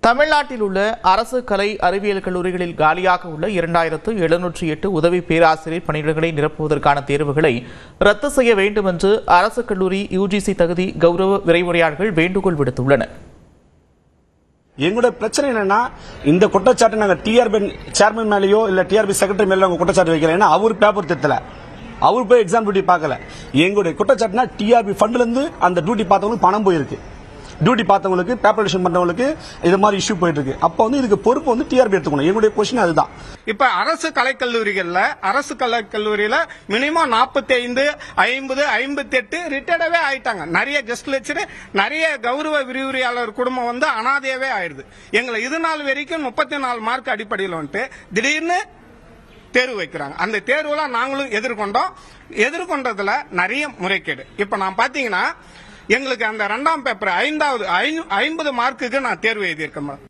தமிழ்நாட்டில் உள்ள அரசு கலை அறிவியல் கல்லூரிகளில் காலியாக உள்ள 2708 உதவி பேராசிரியர் பணியிடங்களை நிரப்புவதற்கான தேர்வுகளை ரத்து செய்ய வேண்டும் என்று அரசு கல்லூரி யுஜிசி தகுதி கௌரவ விரைவுரையாளர்கள் வேண்டுகோள் விடுத்துள்ளனர். எங்களுடைய பிரச்சனை என்னன்னா, இந்த குற்றச்சாட்டு நாங்க டிஆர்பி சேர்மன் மேலேயோ இல்ல டிஆர்பி செக்ரட்டரி மேல குற்றச்சாட்டு வைக்கல. அவர் பேப்பர் திருத்தல, அவர் போய் எக்ஸாம் டியூட்டி பார்க்கல. எங்களுடைய குற்றச்சாட்டுனா டிஆர்பி ஃபண்ட்ல இருந்து அந்த டியூட்டி பார்த்தவங்களுக்கு பணம் போயிருக்கு. டியூட்டி பார்த்தவங்களுக்கு பேப்பர் எடிஷன் பண்றவங்களுக்கு இது மாதிரி இஷ்யூ போயிட்டு இருக்கு. அப்ப இதுக்கு பொறுப்பு டிஆர்பி எடுத்துக்கணும். எங்களுடைய கொஸ்டின் அதுதான். இப்ப அரசு கலைக்கல்லூரியில மினிமம் 45, 50, 58 ரிட்டையர்டவே ஆயிட்டாங்க. நிறைய கெஸ்ட் லெக்சர், நிறைய கௌரவ விரிவுரையாளர் குடும்பம் அனாதையவே ஆயிடுது. எங்களை இது நாள் வரைக்கும் 34 மார்க் அடிப்படையில் திடீர்னு தேர்வு வைக்கிறாங்க. அந்த தேர்வுலாம் நாங்களும் எதிர்கொண்டதுல நிறைய முறைகேடு. இப்ப நான் பாத்தீங்கன்னா எங்களுக்கு அந்த 2ஆம் பேப்பர் 50 மார்க்குக்கு நான் தேர்வு எழுதியிருக்கேன்.